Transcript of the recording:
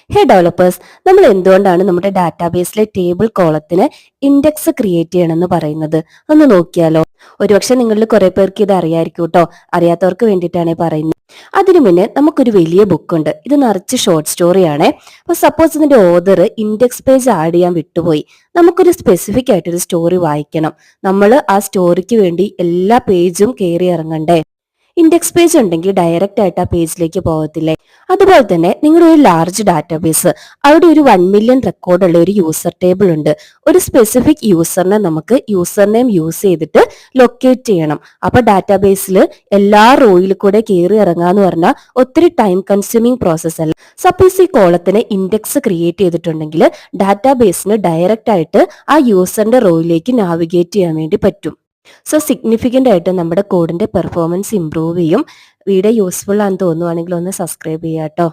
ഹേ developers, നമ്മൾ എന്തുകൊണ്ടാണ് നമ്മുടെ ഡാറ്റാബേസിലെ ടേബിൾ കോളത്തിന് ഇൻഡെക്സ് ക്രിയേറ്റ് ചെയ്യണമെന്ന് പറയുന്നത്? ഒന്ന് നോക്കിയാലോ. ഒരുപക്ഷെ നിങ്ങളിൽ കുറെ പേർക്ക് ഇത് അറിയായിരിക്കും കേട്ടോ. അറിയാത്തവർക്ക് വേണ്ടിയിട്ടാണ് പറയുന്നത്. അതിനു മുന്നേ നമുക്കൊരു വലിയ ബുക്ക് ഉണ്ട്. ഇത് നിറച്ച് ഷോർട്ട് സ്റ്റോറി ആണേ. അപ്പൊ സപ്പോസ് ഇതിന്റെ ഓതർ ഇൻഡെക്സ് പേജ് ആഡ് ചെയ്യാൻ വിട്ടുപോയി. നമുക്കൊരു സ്പെസിഫിക് ആയിട്ടൊരു സ്റ്റോറി വായിക്കണം. നമ്മൾ ആ സ്റ്റോറിക്ക് വേണ്ടി എല്ലാ പേജും കയറി ഇറങ്ങണ്ടേ? ഇൻഡെക്സ് പേജ് ഉണ്ടെങ്കിൽ ഡയറക്റ്റ് ആയിട്ട് ആ പേജിലേക്ക് പോകത്തില്ലേ? അതുപോലെ തന്നെ നിങ്ങളുടെ ഒരു ലാർജ് ഡാറ്റാബേസ്, അവിടെ ഒരു 1 മില്യൺ റെക്കോർഡുള്ള ഒരു യൂസർ ടേബിൾ ഉണ്ട്. ഒരു സ്പെസിഫിക് യൂസറിനെ നമുക്ക് യൂസർ നെയിം യൂസ് ചെയ്തിട്ട് ലൊക്കേറ്റ് ചെയ്യണം. അപ്പൊ ഡാറ്റാബേസിൽ എല്ലാ റോയിൽ കൂടെ കയറി ഇറങ്ങാന്ന് പറഞ്ഞാൽ ഒത്തിരി ടൈം കൺസ്യൂമിങ് പ്രോസസ് അല്ല. സപ്പോസ് ഈ കോളത്തിന് ഇൻഡെക്സ് ക്രിയേറ്റ് ചെയ്തിട്ടുണ്ടെങ്കിൽ ഡാറ്റാബേസിന് ഡയറക്റ്റ് ആയിട്ട് ആ യൂസറിന്റെ റോയിലേക്ക് നാവിഗേറ്റ് ചെയ്യാൻ വേണ്ടി പറ്റും. സോ സിഗ്നിഫിക്കൻ്റ് ആയിട്ട് നമ്മുടെ കോഡിന്റെ പെർഫോമൻസ് ഇംപ്രൂവ് ചെയ്യും. വീഡിയോ യൂസ്ഫുൾ ആണെന്ന് തോന്നുവാണെങ്കിൽ ഒന്ന് സബ്സ്ക്രൈബ് ചെയ്യാം കേട്ടോ.